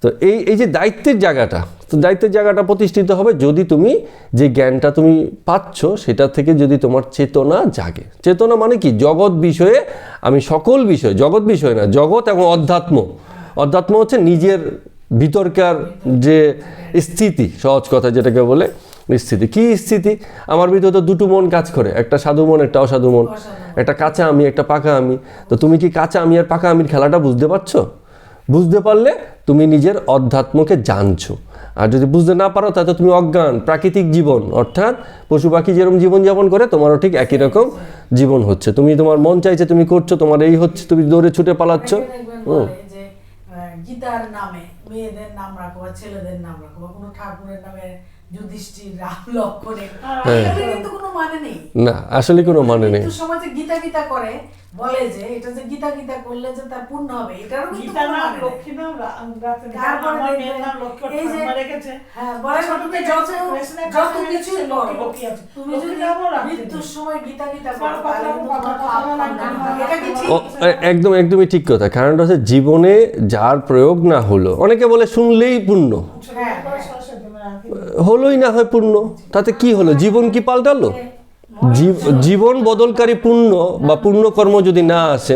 তো এই যে দায়িত্বের জায়গাটা, তো দায়িত্বের জায়গাটা প্রতিষ্ঠিত হবে যদি তুমি যে জ্ঞানটা তুমি পাচ্ছ সেটা থেকে যদি তোমার চেতনা জাগে। চেতনা মানে কি? জগৎ বিষয়ে, আমি সকল বিষয়, জগৎ বিষয় না, জগৎ এবং অধ্যাত্ম। অধ্যাত্ম হচ্ছে নিজের ভিতরকার যে স্থিতি, সহজ কথা যেটাকে বলে স্থিতি। কি স্থিতি? আমার ভিতরে তো দুটো মন কাজ করে, একটা সাধু মন, একটা অসাধু মন, একটা কাঁচা আমি, একটা পাকা আমি। তো তুমি কি কাঁচা আমি আর পাকা আমির খেলাটা বুঝতে পারছো? বুঝতে পারলে তুমি নিজের অধ্যাত্মকে জানছো, আর যদি বুঝতে না পারো তাহলে তুমি অজ্ঞান। প্রাকৃতিক জীবন অর্থাৎ পশু পাখি যেরকম জীবনযাপন করে তোমারও ঠিক একই রকম জীবন হচ্ছে। তুমি তোমার মন চাইছে তুমি করছো, তোমার এই হচ্ছে, তুমি দৌড়ে ছুটে পালাচ্ছ। যে গীতার নামে মেয়েদের নাম রাখো বা ছেলেদের নাম রাখো, বা কোনো ঠাকুরের নামে যুধিষ্ঠির, রাম, লক্ষ্মণের, এটার কিন্তু কোনো মানে নেই। না, আসলে কোনো মানে নেই। কিন্তু সমাজে গীতা গীতা করে বলে যে এটা যে গীতা গীতা করলে যে তার পুণ্য হবে, এটারও কিন্তু গীতা কোনো নাম মানে নেই। লক্ষ্মী নাম তারপরে আমার মেয়ের নাম লক্ষ্মী এই যে ঠাকুমা রেখেছে। হ্যাঁ, বলে না, তুমি যত কিছুই করো, লক্ষ্মী আছে, তুমি লক্ষ্মী যদি নামও রাখতে মৃত্যুর সময় গীতা গীতা করো কারো তাহলে কিন্তু তোমার পাপ কান্না হবে। এটা কি ঠিক? একদম একদমই ঠিক কথা। কারণটা হচ্ছে জীবনে যার প্রয়োগ না হলো, অনেকে বলে শুনলেই পুণ্য, হ্যাঁ, হলোই না হয় পুণ্য, তাতে কি হলো? জীবন কি পাল্টালো? জীবন বদলকারী পুণ্য বা পুণ্য কর্ম যদি না আসে,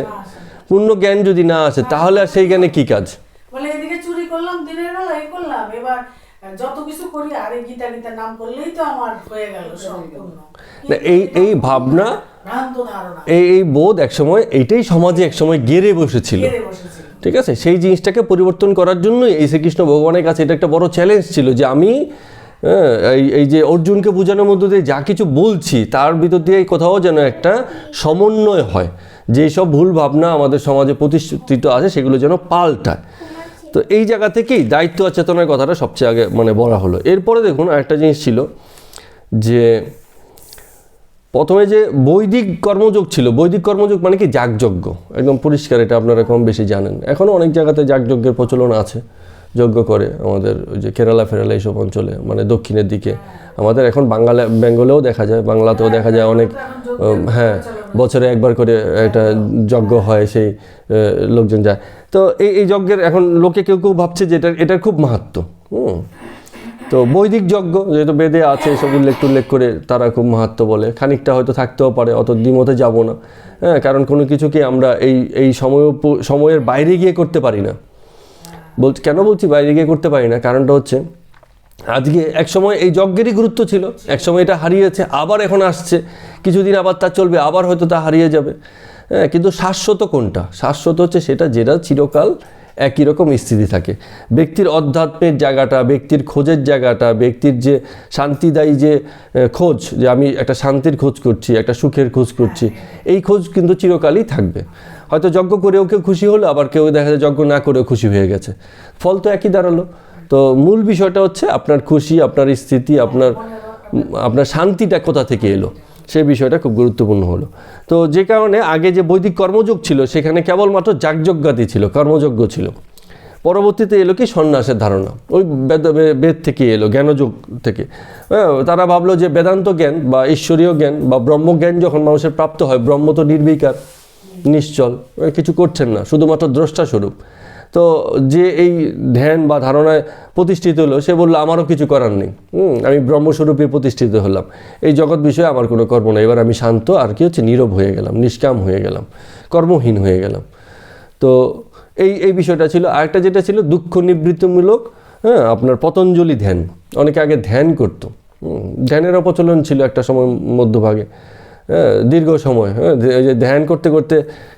পুণ্য জ্ঞান যদি না আসে, তাহলে আর সেই জ্ঞানে কি কাজ? বলে এদিকে চুরি করলাম দিনের বেলা, এই করলাম, এবার যত কিছু করি আরে গীতা গীতার নাম করলেই তো আমার হয়ে গেল সম্পূর্ণ। না, এই ভাবনা, ভ্রান্ত ধারণা, এই বোধ একসময়, এইটাই সমাজে একসময় গেড়ে বসেছিল। ঘিরে বসেছিল। ঠিক আছে, সেই জিনিসটাকে পরিবর্তন করার জন্যই এই শ্রীকৃষ্ণ ভগবানের কাছে এটা একটা বড় চ্যালেঞ্জ ছিল যে আমি এই যে অর্জুনকে বোঝানোর মধ্য দিয়ে যা কিছু বলছি তার ভিতর দিয়ে কোথাও যেন একটা সমন্বয় হয়, যেসব ভুল ভাবনা আমাদের সমাজে প্রতিষ্ঠিত আছে সেগুলো যেন পাল্টায়। তো এই জায়গা থেকেই দায়িত্ব আর চেতনার কথাটা সবচেয়ে আগে মানে বলা হলো। এরপরে দেখুন আরেকটা জিনিস ছিল যে প্রথমে যে বৈদিক কর্মযোগ ছিল, বৈদিক কর্মযোগ মানে কি যাগযজ্ঞ, একদম পরিষ্কার, এটা আপনারা কম বেশি জানেন। এখনও অনেক জায়গাতে যাগযজ্ঞের প্রচলন আছে, যজ্ঞ করে আমাদের ওই যে কেরালা ফেরালা এইসব অঞ্চলে, মানে দক্ষিণের দিকে। আমাদের এখন বেঙ্গলেও দেখা যায়, বাংলাতেও দেখা যায় অনেক, হ্যাঁ, বছরে একবার করে একটা যজ্ঞ হয়, সেই লোকজন যায়। তো এই যজ্ঞের এখন লোকে কেউ কেউ ভাবছে যে এটার খুব মাহাত্ম্য। তো বৈদিক যজ্ঞ যেহেতু বেদে আছে, এসব উল্লেখ করে তারা খুব মাহাত্ম্য বলে, খানিকটা হয়তো থাকতেও পারে, অত দ্বিমতে যাব না। হ্যাঁ, কারণ কোনো কিছুকে আমরা এই সময়ের বাইরে গিয়ে করতে পারি না। কেন বলছি বাইরে গিয়ে করতে পারি না? কারণটা হচ্ছে আজকে এক সময় এই যজ্ঞেরই গুরুত্ব ছিল, এক সময় এটা হারিয়েছে, আবার এখন আসছে, কিছুদিন আবার তা চলবে, আবার হয়তো তা হারিয়ে যাবে। হ্যাঁ, কিন্তু শাশ্বত কোনটা? শাশ্বত হচ্ছে সেটা যেটা চিরকাল একই রকম স্থিতি থাকে। ব্যক্তির অধ্যাত্মের জায়গাটা, ব্যক্তির খোঁজের জায়গাটা, ব্যক্তির যে শান্তিদায়ী যে খোঁজ, যে আমি একটা শান্তির খোঁজ করছি, একটা সুখের খোঁজ করছি, এই খোঁজ কিন্তু চিরকালই থাকবে। হয়তো যজ্ঞ করেও কেউ খুশি হলো, আবার কেউ দেখা যায় যজ্ঞ না করেও খুশি হয়ে গেছে, ফল তো একই দাঁড়ালো। তো মূল বিষয়টা হচ্ছে আপনার খুশি, আপনার স্থিতি, আপনার শান্তিটা কোথা থেকে এলো, সেই বিষয়টা খুব গুরুত্বপূর্ণ হলো। তো যে কারণে আগে যে বৈদিক কর্মযোগ ছিল সেখানে কেবলমাত্র যাগযজ্ঞাদি ছিল, কর্মযজ্ঞ ছিল। পরবর্তীতে এলো কি সন্ন্যাসের ধারণা, ওই বেদ থেকে এলো, জ্ঞানযোগ থেকে। তারা ভাবলো যে বেদান্ত জ্ঞান বা ঈশ্বরীয় জ্ঞান বা ব্রহ্মজ্ঞান যখন মানুষের প্রাপ্ত হয়, ব্রহ্ম তো নির্বিকার, নিশ্চল, কিছু করছেন না, শুধুমাত্র দ্রষ্টা স্বরূপ। তো যে এই ধ্যান বা ধারণায় প্রতিষ্ঠিত হলো, সে বললো আমারও কিছু করার নেই, আমি ব্রহ্মস্বরূপে প্রতিষ্ঠিত হলাম, এই জগৎ বিষয়ে আমার কোনো কর্ম নেই, এবার আমি শান্ত, আর কি হচ্ছে, নীরব হয়ে গেলাম, নিষ্কাম হয়ে গেলাম, কর্মহীন হয়ে গেলাম। তো এই বিষয়টা ছিল। আরেকটা যেটা ছিল দুঃখ নিবৃত্তিমূলক, হ্যাঁ, আপনার পতঞ্জলি ধ্যান। অনেকে আগে ধ্যান করতো, ধ্যানেরও প্রচলন ছিল একটা সময় মধ্যভাগে, হ্যাঁ, দীর্ঘ সময়। হ্যাঁ, যে ধ্যান করতে করতে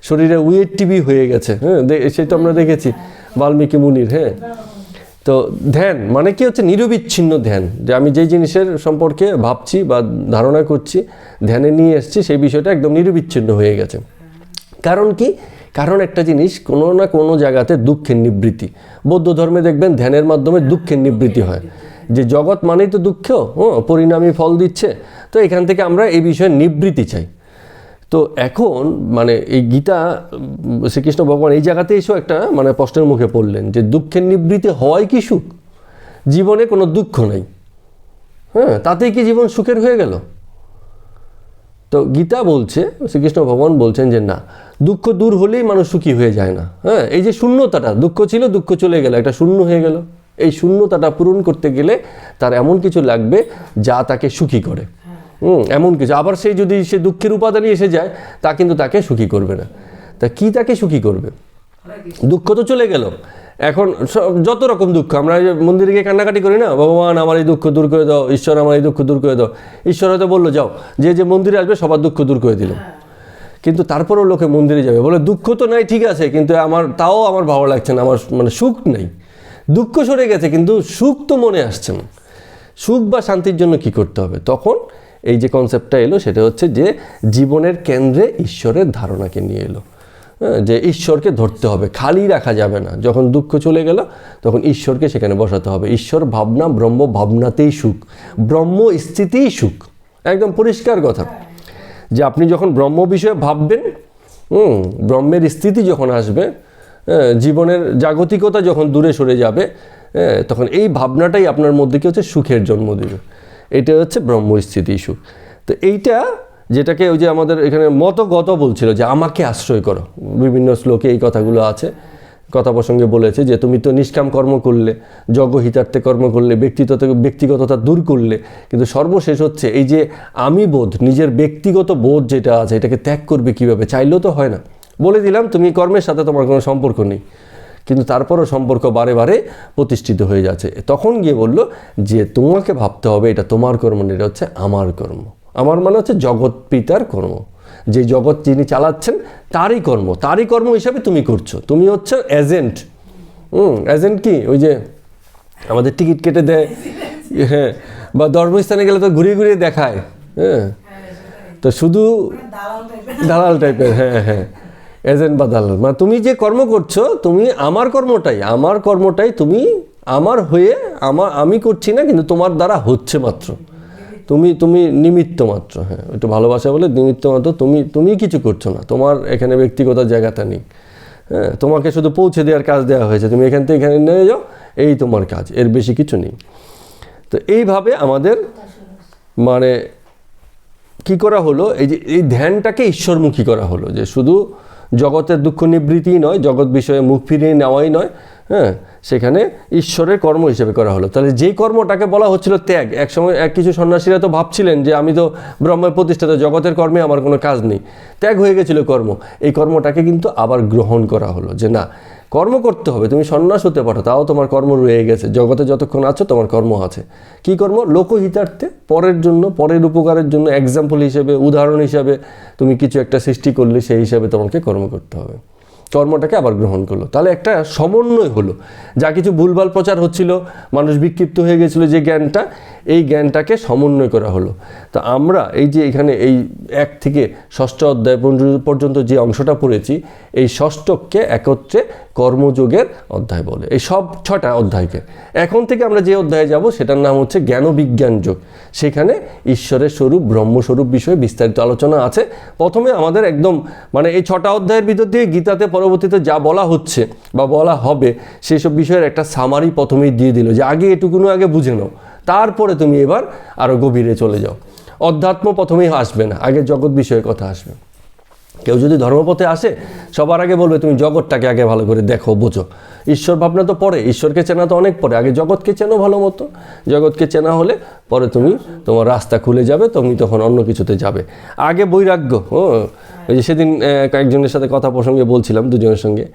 শরীরে ওয়েট টিবি হয়ে গেছে, হ্যাঁ, সেটা আমরা দেখেছি বাল্মীকি মুনির। হ্যাঁ, তো ধ্যান মানে কি হচ্ছে নিরবিচ্ছিন্ন ধ্যান, যে আমি যেই জিনিসের সম্পর্কে ভাবছি বা ধারণা করছি, ধ্যানে নিয়ে এসছি, সেই বিষয়টা একদম নিরবিচ্ছিন্ন হয়ে গেছে। কারণ কি? কারণ একটা জিনিস, কোনো না কোনো জায়গাতে দুঃখের নিবৃত্তি। বৌদ্ধ ধর্মে দেখবেন ধ্যানের মাধ্যমে দুঃখের নিবৃত্তি হয়, যে জগৎ মানেই তো দুঃখ, পরিণামী ফল দিচ্ছে। তো এখান থেকে আমরা এই বিষয়ে নিবৃত্তি চাই। তো এখন মানে এই গীতা, শ্রীকৃষ্ণ ভগবান এই জায়গাতে এসেও একটা মানে প্রশ্নের মুখে পড়লেন যে দুঃখের নিবৃত্তি হওয়াই কি সুখ? জীবনে কোনো দুঃখ নেই, হ্যাঁ, তাতেই কি জীবন সুখের হয়ে গেল? তো গীতা বলছে, শ্রীকৃষ্ণ ভগবান বলছেন যে না, দুঃখ দূর হলেই মানুষ সুখী হয়ে যায় না। হ্যাঁ, এই যে শূন্যতাটা, দুঃখ ছিল, দুঃখ চলে গেল, একটা শূন্য হয়ে গেল, এই শূন্যতাটা পূরণ করতে গেলে তার এমন কিছু লাগবে যা তাকে সুখী করে। এমন কিছু, আবার সেই যদি সে দুঃখের উপাদানই এসে যায়, তা কিন্তু তাকে সুখী করবে না। তা কি তাকে সুখী করবে? দুঃখ তো চলে গেল, এখন যত রকম দুঃখ, আমরা মন্দিরে গিয়ে কান্নাকাটি করি না, ভগবান আমার এই দুঃখ দূর করে দাও, ঈশ্বর আমার এই দুঃখ দূর করে দাও। ঈশ্বর হয়তো বললো যাও, যে মন্দিরে আসবে সবার দুঃখ দূর করে দিল। কিন্তু তারপরেও লোকে মন্দিরে যাবে, বলে দুঃখ তো নাই ঠিক আছে, কিন্তু তাও আমার ভালো লাগছে না, আমার মানে সুখ নেই। দুঃখ সরে গেছে কিন্তু সুখ তো মনে আসছে না। সুখ বা শান্তির জন্য কি করতে হবে? তখন এই যে কনসেপ্টটা এলো, সেটা হচ্ছে যে জীবনের কেন্দ্রে ঈশ্বরের ধারণাকে নিয়ে এলো। যে ঈশ্বরকে ধরতে হবে, খালি রাখা যাবে না। যখন দুঃখ চলে গেল তখন ঈশ্বরকে সেখানে বসাতে হবে। ঈশ্বর ভাবনা, ব্রহ্ম ভাবনাতেই সুখ, ব্রহ্ম স্থিতিই সুখ। একদম পরিষ্কার কথা যে আপনি যখন ব্রহ্ম বিষয়ে ভাববেন, ব্রহ্মের স্থিতি যখন আসবে, জীবনের জাগতিকতা যখন দূরে সরে যাবে, তখন এই ভাবনাটাই আপনার মধ্যে কি হচ্ছে, সুখের জন্ম দেবে। এটা হচ্ছে ব্রহ্মস্থিতি সুখ। তো এইটা যেটাকে ওই যে আমাদের এখানে মতগত বলছিল যে আমাকে আশ্রয় করো, বিভিন্ন শ্লোকে এই কথাগুলো আছে, কথা প্রসঙ্গে বলেছে যে তুমি তো নিষ্কাম কর্ম করলে, যজ্ঞহিতার্থে কর্ম করলে, ব্যক্তিগততা দূর করলে, কিন্তু সর্বশেষ হচ্ছে এই যে আমি বোধ, নিজের ব্যক্তিগত বোধ যেটা আছে, এটাকে ত্যাগ করবে কীভাবে? চাইলেও তো হয় না। বলে দিলাম তুমি কর্মের সাথে তোমার কোনো সম্পর্ক নেই, কিন্তু তারপরও সম্পর্ক বারে বারে প্রতিষ্ঠিত হয়ে যাচ্ছে। তখন গিয়ে বললো যে তোমাকে ভাবতে হবে এটা তোমার কর্ম না, এটা হচ্ছে আমার কর্ম। আমার মানে হচ্ছে জগৎ পিতার কর্ম, যে জগৎ যিনি চালাচ্ছেন তারই কর্ম, তারই কর্ম হিসাবে তুমি করছো। তুমি হচ্ছে এজেন্ট। এজেন্ট কি? ওই যে আমাদের টিকিট কেটে দেয়, হ্যাঁ, বা ধর্মস্থানে গেলে তো ঘুরিয়ে ঘুরিয়ে দেখায়, হ্যাঁ, তো শুধু দালাল টাইপের, হ্যাঁ হ্যাঁ, এজেন্ট বা দালাল। মানে তুমি যে কর্ম করছো, তুমি আমার কর্মটাই তুমি আমার হয়ে, আমি করছি না, কিন্তু তোমার দ্বারা হচ্ছে মাত্র। তুমি নিমিত্ত মাত্র। হ্যাঁ, একটু ভালোবাসা বলে নিমিত্ত মাত্র। তুমি কিছু করছো না, তোমার এখানে ব্যক্তিগত জায়গাটা নেই। হ্যাঁ, তোমাকে শুধু পৌঁছে দেওয়ার কাজ দেওয়া হয়েছে, তুমি এখান থেকে এখানে নিয়ে যাও, এই তোমার কাজ, এর বেশি কিছু নেই। তো এইভাবে আমাদের মানে কি করা হলো, এই যে এই ধ্যানটাকে ঈশ্বরমুখী করা হলো, যে শুধু জগতের দুঃখ নিবৃত্তি নয়, জগৎ বিষয়ে মুখ ফিরিয়ে নেওয়াই নয়, হ্যাঁ, সেখানে ঈশ্বরের কর্ম হিসেবে করা হলো। তাহলে যেই কর্মটাকে বলা হচ্ছিল ত্যাগ, একসময় কিছু সন্ন্যাসীরা তো ভাবছিলেন যে আমি তো ব্রহ্মের প্রতিষ্ঠাতা, জগতের কর্মে আমার কোনো কাজ নেই, ত্যাগ হয়ে গেছিল কর্ম। এই কর্মটাকে কিন্তু আবার গ্রহণ করা হলো, যে না, কর্ম করতে হবে। তুমি সন্ন্যাস হতে পারো, তাও তোমার কর্ম রয়ে গেছে। জগতে যতক্ষণ আছো তোমার কর্ম আছে। কি কর্ম? লোকহিতার্থে, পরের জন্য, পরের উপকারের জন্য, এক্সাম্পল হিসেবে, উদাহরণ হিসাবে তুমি কিছু একটা সৃষ্টি করলে, সেই হিসাবে তোমাকে কর্ম করতে হবে। কর্মটাকে আবার গ্রহণ করলো। তাহলে একটা সমন্বয় হলো। যা কিছু ভুলভাল প্রচার হচ্ছিল, মানুষ বিক্ষিপ্ত হয়ে গেছিলো যে জ্ঞানটা, এই জ্ঞানটাকে সমন্বয় করা হলো। তো আমরা এই যে এখানে এই 1 থেকে 6 অধ্যায় পর্যন্ত যে অংশটা পড়েছি, এই ষষ্ঠকে একত্রে কর্মযোগের অধ্যায় বলে, এই সব 6টা অধ্যায়কে। এখন থেকে আমরা যে অধ্যায়ে যাব সেটার নাম হচ্ছে জ্ঞান বিজ্ঞান যোগ। সেখানে ঈশ্বরের স্বরূপ, ব্রহ্মস্বরূপ বিষয়ে বিস্তারিত আলোচনা আছে। প্রথমে আমাদের একদম মানে এই 6টা অধ্যায়ের ভিতর দিয়ে গীতাতে পরবর্তীতে যা বলা হচ্ছে বা বলা হবে, সেই সব বিষয়ের একটা সামারি প্রথমেই দিয়ে দিল, যে আগে এটুকুনো আগে বুঝে নাও, তারপরে তুমি এবার আরও গভীরে চলে যাও। অধ্যাত্ম প্রথমেই আসবে না, আগে জগৎ বিষয়ে কথা আসবে। কেউ যদি ধর্মপথে আসে, সবার আগে বলবে তুমি জগৎটাকে আগে ভালো করে দেখো, বোঝো। ঈশ্বর ভাবনা তো পরে, ঈশ্বরকে চেনা তো অনেক পরে, আগে জগৎকে চেনো ভালো মতো। জগৎকে চেনা হলে পরে তোমার রাস্তা খুলে যাবে, তুমি তখন অন্য কিছুতে যাবে। আগে বৈরাগ্য। ওই যে সেদিন কয়েকজনের সাথে কথা প্রসঙ্গে বলছিলাম, দুজনের সঙ্গে,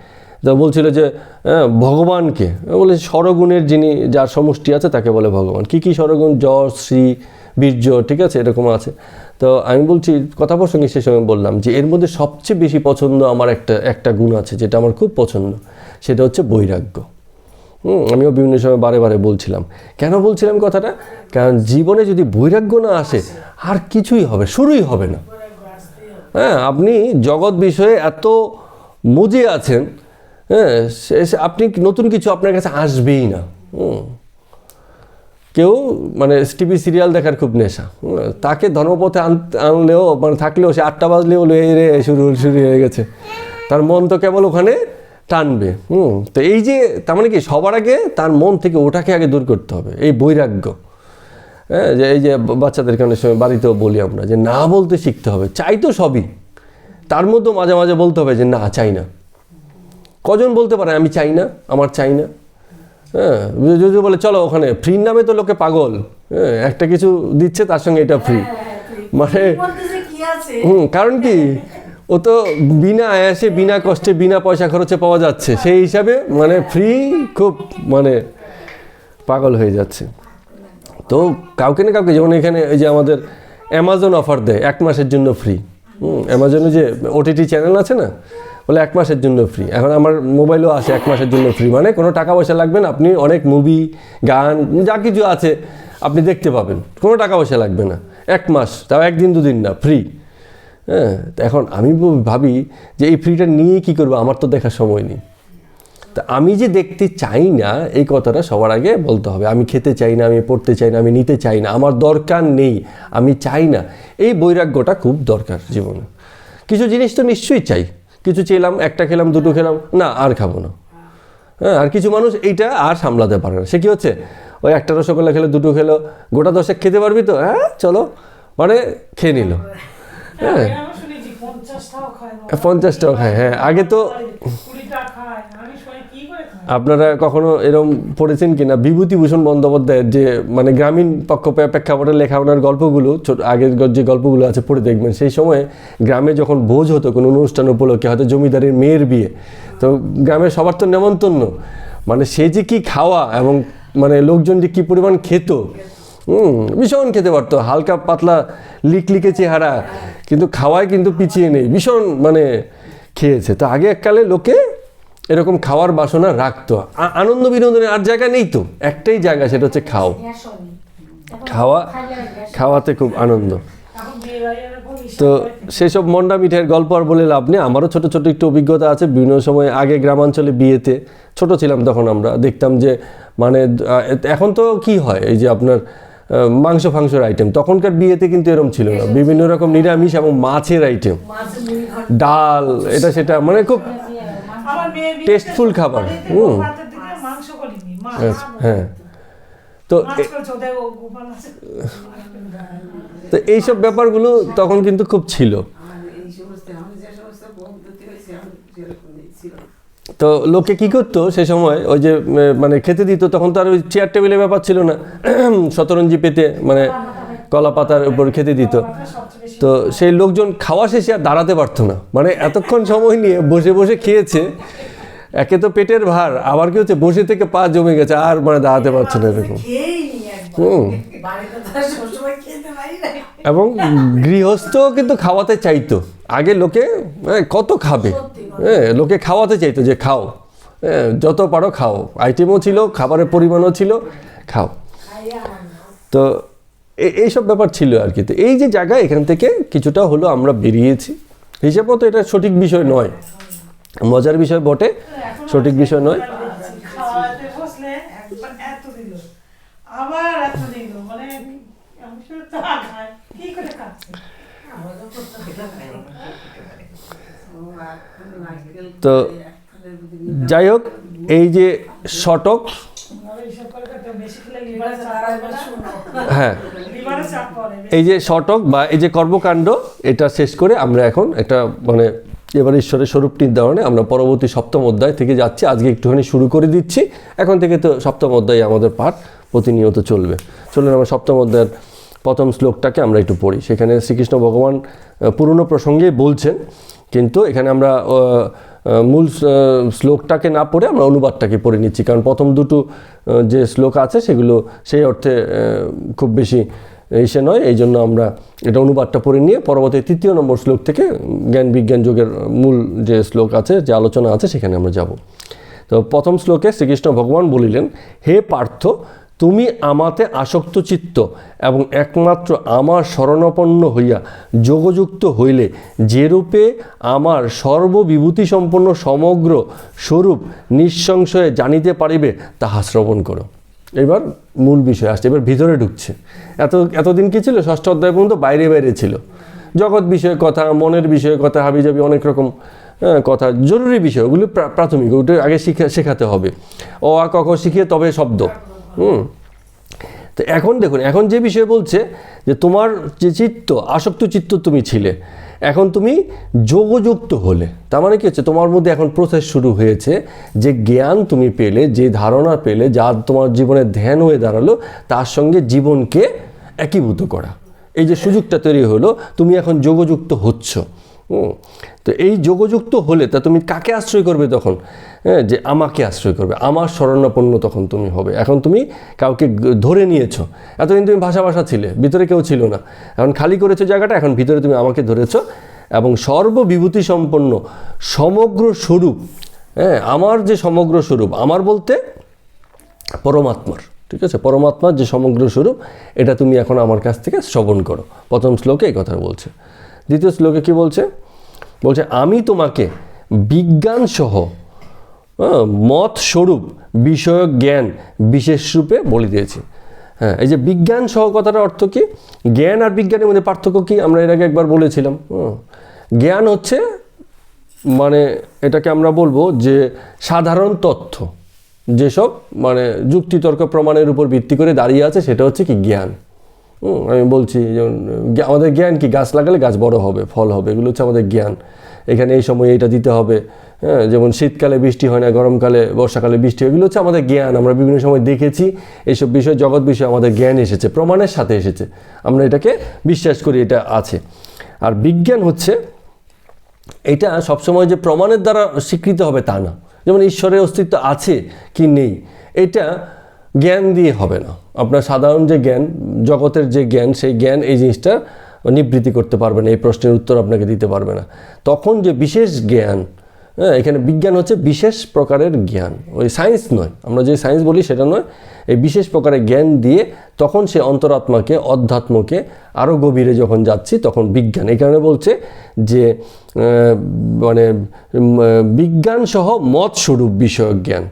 তা বলছিল যে ভগবানকে বলে ষড়গুণের যিনি, যার সমষ্টি আছে তাকে বলে ভগবান। কি কি ষড়গুণ? যশ, শ্রী, বীর্য, ঠিক আছে, এরকম আছে। তো আমি বলছি, কথা প্রসঙ্গে সে সময় বললাম যে এর মধ্যে সবচেয়ে বেশি পছন্দ আমার একটা গুণ আছে, যেটা আমার খুব পছন্দ, সেটা হচ্ছে বৈরাগ্য। আমিও বিভিন্ন সময় বারে বারে বলছিলাম। কেন বলছিলাম কথাটা? কারণ জীবনে যদি বৈরাগ্য না আসে, আর কিছুই হবে, শুরুই হবে না। হ্যাঁ, আপনি জগৎ বিষয়ে এত মজে আছেন, হ্যাঁ, আপনি নতুন কিছু আপনার কাছে আসবেই না। কেউ মানে টিভি সিরিয়াল দেখার খুব নেশা, তাকে ধর্মপথে আনলেও মানে থাকলেও সে 8টা বাজলেও রে শুরু হয়ে গেছে, তার মন তো কেবল ওখানে টানবে। তো এই যে তার মানে কি, সবার আগে তার মন থেকে ওটাকে আগে দূর করতে হবে, এই বৈরাগ্য। হ্যাঁ, যে এই যে বাচ্চাদেরকে অনেক সময় বাড়িতেও বলি আমরা, যে না বলতে শিখতে হবে। চাই তো সবই, তার মধ্যেও মাঝে মাঝে বলতে হবে যে না, চাই না। কজন বলতে পারে আমি চাই না, আমার চাই না? হ্যাঁ, যদি বলে চলো ওখানে, ফ্রির নামে তো লোকে পাগল। হ্যাঁ, একটা কিছু দিচ্ছে তার সঙ্গে এটা ফ্রি, মানে কারণ কি, ও তো বিনা আয়াসে, বিনা কষ্টে, বিনা পয়সা খরচে পাওয়া যাচ্ছে, সেই হিসাবে মানে ফ্রি খুব মানে পাগল হয়ে যাচ্ছে। তো কাউকে না কাউকে, যেমন এখানে এই যে আমাদের অ্যামাজন অফার দেয় 1 মাসের জন্য ফ্রি, অ্যামাজনে যে ওটিটি চ্যানেল আছে না, বলে 1 মাসের জন্য ফ্রি। এখন আমার মোবাইলেও আসে 1 মাসের জন্য ফ্রি, মানে কোনো টাকা পয়সা লাগবে না, আপনি অনেক মুভি, গান, যা কিছু আছে আপনি দেখতে পাবেন, কোনো টাকা পয়সা লাগবে না। 1 মাস, তাও 1 দিন 2 দিন না, ফ্রি। হ্যাঁ, এখন আমি ভাবি যে এই ফ্রিটা নিয়ে কী করবো, আমার তো দেখার সময় নেই। তা আমি যে দেখতে চাই না, এই কথাটা সবার আগে বলতে হবে। আমি খেতে চাই না, আমি পড়তে চাই না, আমি নিতে চাই না, আমার দরকার নেই, আমি চাই না, এই বৈরাগ্যটা খুব দরকার জীবনে। কিছু জিনিস তো নিশ্চয়ই চাই, কিছু চেলাম, একটা খেলাম, দুটো খেলাম, না আর খাবো না। হ্যাঁ, আর কিছু মানুষ এইটা আর সামলাতে পারে না, সে কী হচ্ছে, ওই একটা রসগোল্লা খেলো, দুটো খেলো, গোটা 10 খেতে পারবি তো, হ্যাঁ চলো, মানে খেয়ে নিল। হ্যাঁ, 50 টাকা খায়। হ্যাঁ, আগে তো আপনারা কখনো এরকম পড়েছেন কিনা বিভূতিভূষণ বন্দ্যোপাধ্যায়ের যে মানে গ্রামীণ প্রেক্ষাপটে লেখা ওনার গল্পগুলো, আগের যে গল্পগুলো আছে পড়ে দেখবেন। সেই সময় গ্রামে যখন ভোজ হতো কোনো অনুষ্ঠান উপলক্ষে, হয়তো জমিদারের মেয়ের বিয়ে, তো গ্রামের সবার তো নেমন্তন্ন, মানে সে যে কি খাওয়া এবং মানে লোকজন যে কি পরিমাণ খেত, ভীষণ খেতে পারতো, হালকা পাতলা লিকলিকে চেহারা, কিন্তু খাওয়ায় কিন্তু পিছিয়ে নেই, ভীষণ মানে খেয়েছে। তো আগে এককালে লোকে এরকম খাওয়ার বাসনা রাখতো। আনন্দ বিনোদনের আর জায়গা নেই তো, একটাই জায়গা, সেটা হচ্ছে খাওয়াতে খুব আনন্দ। তো সেসব মন্ডা মিঠাইয়ের গল্প আর বলে লাভ নেই। আমারও ছোটো ছোটো একটু অভিজ্ঞতা আছে বিভিন্ন সময়। আগে গ্রামাঞ্চলে বিয়েতে ছোট ছিলাম তখন আমরা দেখতাম যে মানে এখন তো কি হয়, এই যে আপনার মাংস ফাংসের আইটেম, তখনকার বিয়েতে কিন্তু এরকম ছিল না, বিভিন্ন রকম নিরামিষ এবং মাছের আইটেম, ডাল, এটা সেটা, মানে খুব টেস্টফুল খাবার। হ্যাঁ, তো এইসব ব্যাপারগুলো তখন কিন্তু খুব ছিল। তো লোকে কি করতো সে সময়, ওই যে মানে খেতে দিত, তখন তো আর ওই চেয়ার টেবিলের ব্যাপার ছিল না, শতরঞ্জি পেতে মানে কলা পাতার উপর খেতে দিত। তো সেই লোকজন খাওয়া শেষে আর দাঁড়াতে পারতো না, মানে এতক্ষণ সময় নিয়ে বসে বসে খেয়েছে, একে তো পেটের ভার, আবার কি হচ্ছে বসে থেকে পা জমে গেছে, আর মানে দাঁড়াতে পারছে না এরকম। এবং গৃহস্থ কিন্তু খাওয়াতে চাইতো, আগে লোকে কত খাবে, হ্যাঁ লোকে খাওয়াতে চাইতো যে খাও, হ্যাঁ যত পারো খাও, আইটেমও ছিল, খাবারের পরিমাণও ছিল, খাও। তো এইসব ব্যাপার ছিল আর কি। তো এই যে জায়গা, এখান থেকে কিছুটা হলো আমরা বেরিয়েছি, হিসেব মতো এটা সঠিক বিষয় নয়, মজার বিষয় বটে, সঠিক বিষয় নয়। তো যাই হোক, এই যে শটক, হ্যাঁ এই যে শটক বা এই যে কর্মকাণ্ড, এটা শেষ করে আমরা এখন একটা মানে এবার ঈশ্বরের স্বরূপ নির্ধারণে আমরা পরবর্তী 7ম অধ্যায় থেকে যাচ্ছি। আজকে একটুখানি শুরু করে দিচ্ছি, এখন থেকে তো 7ম অধ্যায় আমাদের পাঠ প্রতিনিয়ত চলবে। চলুন আমরা 7ম অধ্যায়ের প্রথম শ্লোকটাকে আমরা একটু পড়ি। সেখানে শ্রীকৃষ্ণ ভগবান পুরনো প্রসঙ্গেই বলছেন, কিন্তু এখানে আমরা মূল শ্লোকটাকে না পড়ে আমরা অনুবাদটাকে পড়ে নিচ্ছি, কারণ প্রথম দুটো যে শ্লোক আছে সেগুলো সেই অর্থে খুব বেশি এসে নয়, এই জন্য আমরা এটা অনুবাদটা পড়ে নিয়ে পরবর্তী 3 নম্বর শ্লোক থেকে জ্ঞান বিজ্ঞান যোগের মূল যে শ্লোক আছে, যে আলোচনা আছে, সেখানে আমরা যাব। তো প্রথম শ্লোকে শ্রীকৃষ্ণ ভগবান বলিলেন, হে পার্থ, তুমি আমাতে আসক্ত চিত্ত এবং একমাত্র আমার শরণাপন্ন হইয়া যোগযুক্ত হইলে যেরূপে আমার সর্ববিভূতি সম্পন্ন সমগ্র স্বরূপ নিঃসংশয়ে জানিতে পারিবে, তাহা শ্রবণ করো। এবার মূল বিষয় আসছে, এবার ভিতরে ঢুকছে। এতদিন কি ছিল, 6ষ্ঠ অধ্যায় পর্যন্ত বাইরে বাইরে ছিল, জগৎ বিষয়ে কথা, মনের বিষয়ে কথা, হাবিজাবি অনেক রকম কথা, জরুরি বিষয়, ওগুলি প্রাথমিক, ওটা আগে শেখাতে হবে, অ আ ক খ শিখিয়ে তবে শব্দ। তো এখন দেখুন, এখন যে বিষয় বলছে যে তোমার যে চিত্ত, আসক্ত চিত্ত তুমি ছিলে, এখন তুমি যোগযুক্ত হলে, তার মানে কি হচ্ছে, তোমার মধ্যে এখন প্রসেস শুরু হয়েছে, যে জ্ঞান তুমি পেলে, যে ধারণা পেলে, যা তোমার জীবনে ধ্যান হয়ে দাঁড়ালো, তার সঙ্গে জীবনকে একীভূত করা, এই যে সুযোগটা তৈরি হলো, তুমি এখন যোগযুক্ত হচ্ছ। তো এই যোগযুক্ত হলে তা তুমি কাকে আশ্রয় করবে তখন, হ্যাঁ যে আমাকে আশ্রয় করবে, আমার শরণাপন্ন তখন তুমি হবে। এখন তুমি কাউকে ধরে নিয়েছো, এতদিন তুমি ভাষা ছিলে, ভিতরে কেউ ছিল না, এখন খালি করেছো জায়গাটা, এখন ভিতরে তুমি আমাকে ধরেছো, এবং সর্ববিভূতি সম্পন্ন সমগ্র স্বরূপ, হ্যাঁ, আমার যে সমগ্র স্বরূপ, আমার বলতে পরমাত্মার, ঠিক আছে, পরমাত্মার যে সমগ্র স্বরূপ, এটা তুমি এখন আমার কাছ থেকে শ্রবণ করো। প্রথম শ্লোকে এই কথা বলছে। দ্বিতীয় শ্লোকে কি বলছে? বলছে আমি তোমাকে বিজ্ঞান সহ মত স্বরূপ বিষয়ক জ্ঞান বিশেষ রূপে বলিতেছি। হ্যাঁ, এই যে বিজ্ঞান সহ কথাটার অর্থ কি? জ্ঞান আর বিজ্ঞানের মধ্যে পার্থক্য কি আমরা এর আগে একবার বলেছিলাম। জ্ঞান হচ্ছে মানে এটাকে আমরা বলবো যে সাধারণ তথ্য, যেসব মানে যুক্তিতর্ক প্রমাণের উপর ভিত্তি করে দাঁড়িয়ে আছে, সেটা হচ্ছে কি জ্ঞান। আমি বলছি যেমন আমাদের জ্ঞান কি, গাছ লাগালে গাছ বড় হবে, ফল হবে, এগুলো হচ্ছে আমাদের জ্ঞান। এখানে এই সময় এইটা দিতে হবে, হ্যাঁ, যেমন শীতকালে বৃষ্টি হয় না, গরমকালে বর্ষাকালে বৃষ্টি হয়, এগুলো হচ্ছে আমাদের জ্ঞান। আমরা বিভিন্ন সময় দেখেছি এইসব বিষয়, জগৎ বিষয়ে আমাদের জ্ঞান এসেছে, প্রমাণের সাথে এসেছে, আমরা এটাকে বিশ্বাস করি, এটা আছে। আর বিজ্ঞান হচ্ছে এটা সবসময় যে প্রমাণের দ্বারা স্বীকৃত হবে তা না। যেমন ঈশ্বরের অস্তিত্ব আছে কি নেই, এটা জ্ঞান দিয়ে হবে না। আপনার সাধারণ যে জ্ঞান, জগতের যে জ্ঞান, সেই জ্ঞান এই জিনিসটা নিবৃত্তি করতে পারবে না, এই প্রশ্নের উত্তর আপনাকে দিতে পারবে না। তখন যে বিশেষ জ্ঞান, হ্যাঁ, এখানে বিজ্ঞান হচ্ছে বিশেষ প্রকারের জ্ঞান, ওই সায়েন্স নয়, আমরা যে সায়েন্স বলি সেটা নয়, এই বিশেষ প্রকারের জ্ঞান দিয়ে তখন সে অন্তরাত্মাকে, অধ্যাত্মকে আরও গভীরে যখন যাচ্ছি তখন বিজ্ঞান। এই কারণে বলছে যে মানে বিজ্ঞান সহ মত স্বরূপ বিষয়ক জ্ঞান।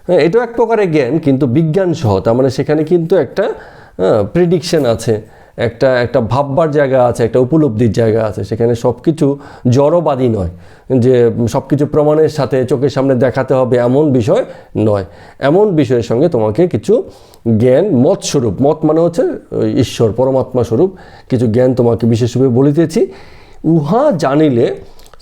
হ্যাঁ, এটাও এক প্রকারের জ্ঞান, কিন্তু বিজ্ঞান সহ, তার মানে সেখানে কিন্তু একটা প্রেডিকশন আছে, একটা ভাববার জায়গা আছে, একটা উপলব্ধির জায়গা আছে। সেখানে সব কিছু জড়বাদী নয়, যে সব কিছু প্রমাণের সাথে চোখের সামনে দেখাতে হবে এমন বিষয় নয়। এমন বিষয়ের সঙ্গে তোমাকে কিছু জ্ঞান মত স্বরূপ, মত মানে হচ্ছে ঈশ্বর, পরমাত্মা স্বরূপ কিছু জ্ঞান তোমাকে বিশেষভাবে বলিতেছি। উহা জানিলে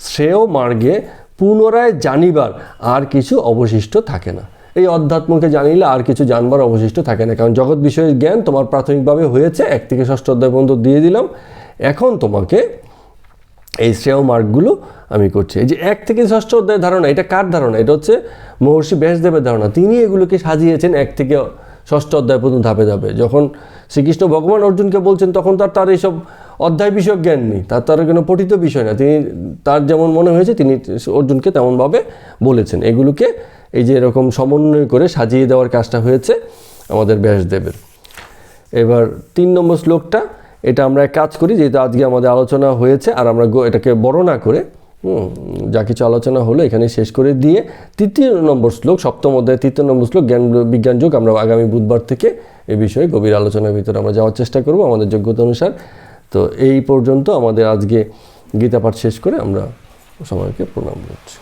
শ্রেয় মার্গে পুনরায় জানিবার আর কিছু অবশিষ্ট থাকে না। এই অধ্যাত্মকে জানিলে আর কিছু জানবার অবশিষ্ট থাকে না, কারণ জগৎ বিষয়ের জ্ঞান তোমার প্রাথমিকভাবে হয়েছে, 1 থেকে 6 অধ্যায় পর্যন্ত দিয়ে দিলাম। এখন তোমাকে এই শ্রেয় মার্গগুলো আমি করছি। এই যে 1 থেকে 6 অধ্যায়ের ধারণা, এটা কার ধারণা? এটা হচ্ছে মহর্ষি ব্যাসদেবের ধারণা। তিনি এগুলোকে সাজিয়েছেন 1 থেকে 6 অধ্যায় পর্যন্ত ধাপে ধাপে। যখন শ্রীকৃষ্ণ ভগবান অর্জুনকে বলছেন, তখন তার এইসব অধ্যায় বিষয়ক জ্ঞান নেই, তার কোনো পঠিত বিষয় না। তিনি তার যেমন মনে হয়েছে তিনি অর্জুনকে তেমনভাবে বলেছেন। এগুলোকে এই যে এরকম সমন্বয় করে সাজিয়ে দেওয়ার কাজটা হয়েছে আমাদের ব্যাসদেবের। এবার 3 নম্বর শ্লোকটা, এটা আমরা এক কাজ করি, যেহেতু আজকে আমাদের আলোচনা হয়েছে, আর আমরা এটাকে বড় না করে যা কিছু আলোচনা হলো এখানে শেষ করে দিয়ে 3 নম্বর শ্লোক, 7ম অধ্যায় 3 নম্বর শ্লোক জ্ঞান বিজ্ঞান যোগ, আমরা আগামী বুধবার থেকে এই বিষয়ে গভীর আলোচনার ভিতরে আমরা যাওয়ার চেষ্টা করব আমাদের যোগ্যতা অনুসার। তো এই পর্যন্ত আমাদের আজকে গীতা পাঠ শেষ করে আমরা সবাইকে প্রণাম করছি।